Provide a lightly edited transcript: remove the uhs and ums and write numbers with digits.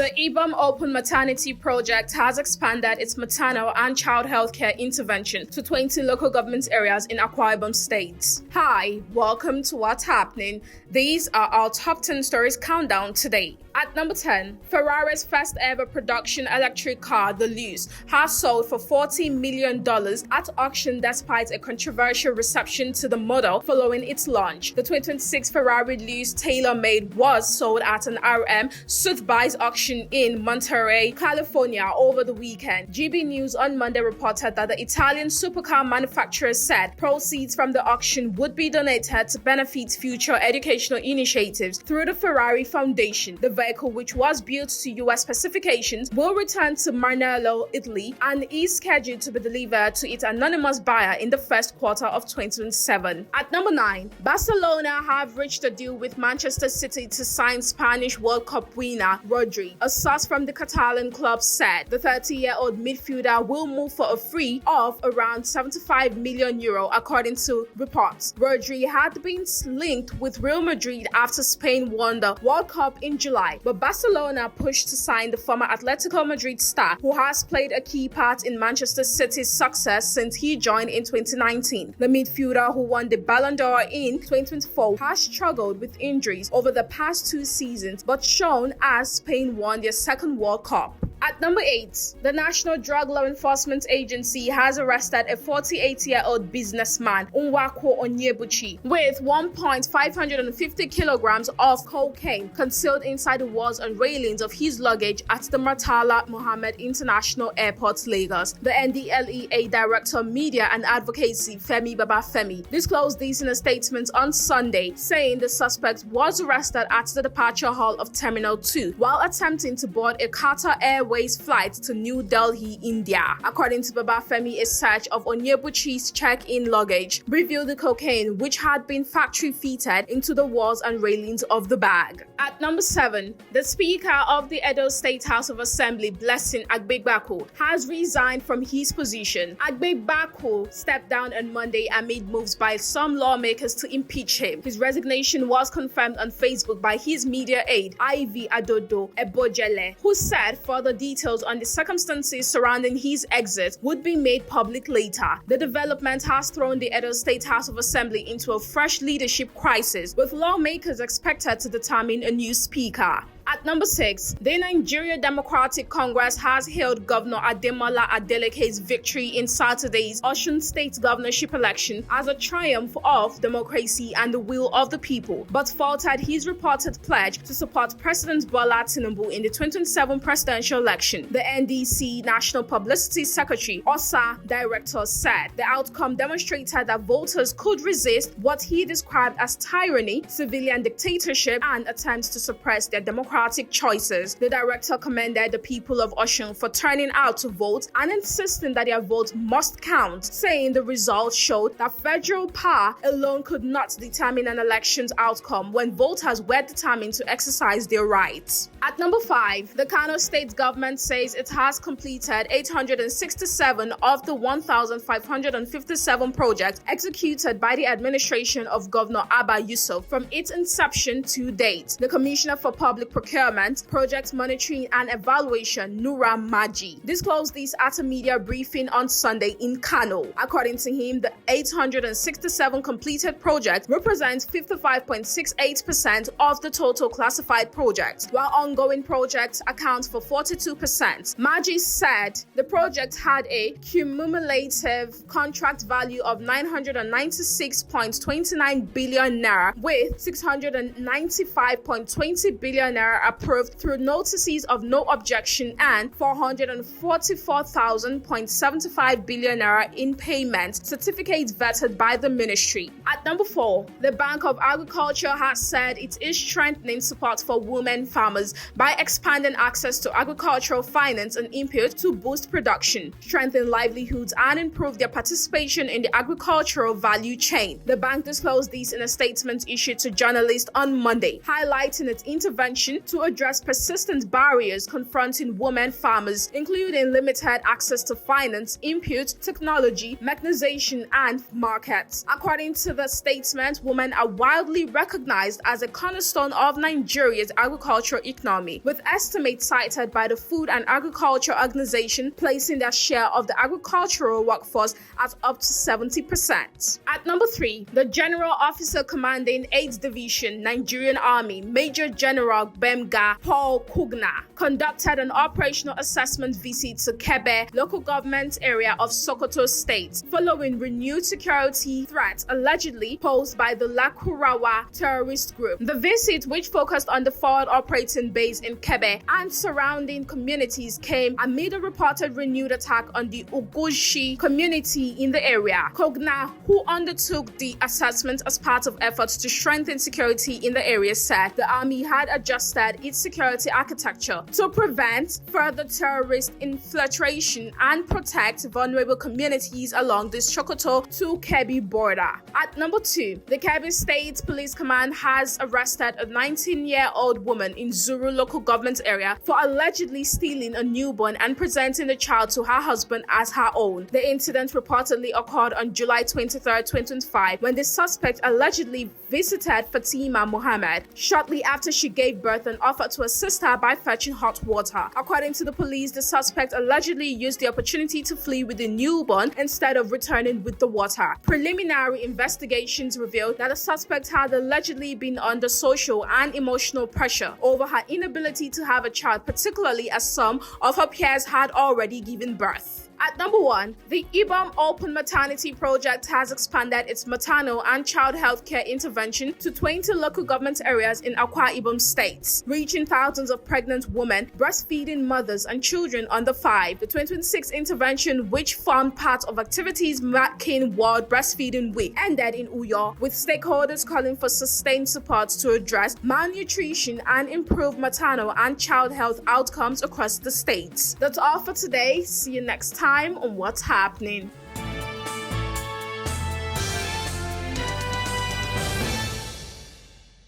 The Ibom Open Maternity Project has expanded its maternal and child healthcare intervention to 20 local government areas in Akwa Ibom State. Hi, welcome to What's Happening. These are our top 10 stories countdown today. At number 10, Ferrari's first ever production electric car, the Luce, has sold for $40 million at auction despite a controversial reception to the model following its launch. The 2026 Ferrari Luce tailor-made was sold at an RM Sotheby's auction in Monterey, California over the weekend. GB News on Monday reported that the Italian supercar manufacturer said proceeds from the auction would be donated to benefit future educational initiatives through the Ferrari Foundation. The vehicle, which was built to US specifications, will return to Maranello, Italy, and is scheduled to be delivered to its anonymous buyer in the first quarter of 2027. At number 9, Barcelona have reached a deal with Manchester City to sign Spanish World Cup winner Rodri. A source from the Catalan club said the 30-year-old midfielder will move for a fee of around €75 million, according to reports. Rodri had been linked with Real Madrid after Spain won the World Cup in July, but Barcelona pushed to sign the former Atletico Madrid star, who has played a key part in Manchester City's success since he joined in 2019. The midfielder, who won the Ballon d'Or in 2024, has struggled with injuries over the past 2 seasons, but shone as Spain won their second World Cup. At number 8, the National Drug Law Enforcement Agency has arrested a 48-year-old businessman, Nwako Onyebuchi, with 1,550 kilograms of cocaine concealed inside the walls and railings of his luggage at the Murtala Mohammed International Airport, Lagos. The NDLEA Director of Media and Advocacy, Femi Babafemi, disclosed this in a statement on Sunday, saying the suspect was arrested at the departure hall of Terminal 2 while attempting to board a Qatar Airways flight to New Delhi, India. According to Babafemi, a search of Onyebuchi's check-in luggage revealed the cocaine, which had been factory-fitted into the walls and railings of the bag. At number 7, the Speaker of the Edo State House of Assembly, Blessing Agbegbako, has resigned from his position. Agbegbako stepped down on Monday amid moves by some lawmakers to impeach him. His resignation was confirmed on Facebook by his media aide, Ivy Adodo Ebojele, who said further details on the circumstances surrounding his exit would be made public later. The development has thrown the Edo State House of Assembly into a fresh leadership crisis, with lawmakers expected to determine a new speaker. At number 6, the Nigeria Democratic Congress has hailed Governor Ademola Adeleke's victory in Saturday's Osun State governorship election as a triumph of democracy and the will of the people, but faltered his reported pledge to support President Bola Tinubu in the 2027 presidential election. The NDC National Publicity Secretary, OSA Director, said the outcome demonstrated that voters could resist what he described as tyranny, civilian dictatorship, and attempts to suppress their democratic choices. The director commended the people of Osun for turning out to vote and insisting that their vote must count, saying the results showed that federal power alone could not determine an election's outcome when voters were determined to exercise their rights. At number 5, the Kano state government says it has completed 867 of the 1,557 projects executed by the administration of Governor Abba Yusuf from its inception to date. The Commissioner for Public Procurement, Project Monitoring and Evaluation, Nura Maji, disclosed this at a media briefing on Sunday in Kano. According to him, the 867 completed projects represents 55.68% of the total classified projects, while ongoing projects account for 42%. Maji said the project had a cumulative contract value of 996.29 billion naira, with 695.20 billion naira approved through notices of no objection and 444,000.75 billion naira in payment certificates vetted by the ministry. At number 4, the Bank of Agriculture has said it is strengthening support for women farmers by expanding access to agricultural finance and input to boost production, strengthen livelihoods, and improve their participation in the agricultural value chain. The bank disclosed this in a statement issued to journalists on Monday, highlighting its intervention to address persistent barriers confronting women farmers, including limited access to finance, input, technology, mechanization, and markets. According to the statement, women are widely recognized as a cornerstone of Nigeria's agricultural economy, with estimates cited by the Food and Agriculture Organization placing their share of the agricultural workforce at up to 70%. At number 3, the General Officer Commanding 8th Division, Nigerian Army, Major General Bemga Paul Kugna, conducted an operational assessment visit to Kebe, local government area of Sokoto State, following renewed security threats allegedly posed by the Lakurawa terrorist group. The visit, which focused on the forward operating base in Kebe and surrounding communities, came amid a reported renewed attack on the Ugushi community in the area. Kogna, who undertook the assessment as part of efforts to strengthen security in the area, said the army had adjusted its security architecture to prevent further terrorist infiltration and protect vulnerable communities along the Sokoto to Kebbi border. At number 2, the Kebbi State Police Command has arrested a 19-year-old woman in Zuru local government area for allegedly stealing a newborn and presenting the child to her husband as her own. The incident reportedly occurred on July 23, 2025, when the suspect allegedly visited Fatima Mohammed shortly after she gave birth and offered to assist her by fetching hot water. According to the police, the suspect allegedly used the opportunity to flee with the newborn instead of returning with the water. Preliminary investigations revealed that the suspect had allegedly been under social and emotional pressure over her inability to have a child, particularly as some of her peers had already given birth. At number 1, the Ibom Open Maternity Project has expanded its maternal and child health care intervention to 20 local government areas in Akwa Ibom State, reaching thousands of pregnant women, breastfeeding mothers, and children under 5. The 2026 intervention, which formed part of activities marking World Breastfeeding Week, ended in Uyo, with stakeholders calling for sustained support to address malnutrition and improve maternal and child health outcomes across the state. That's all for today. See you next time on What's Happening.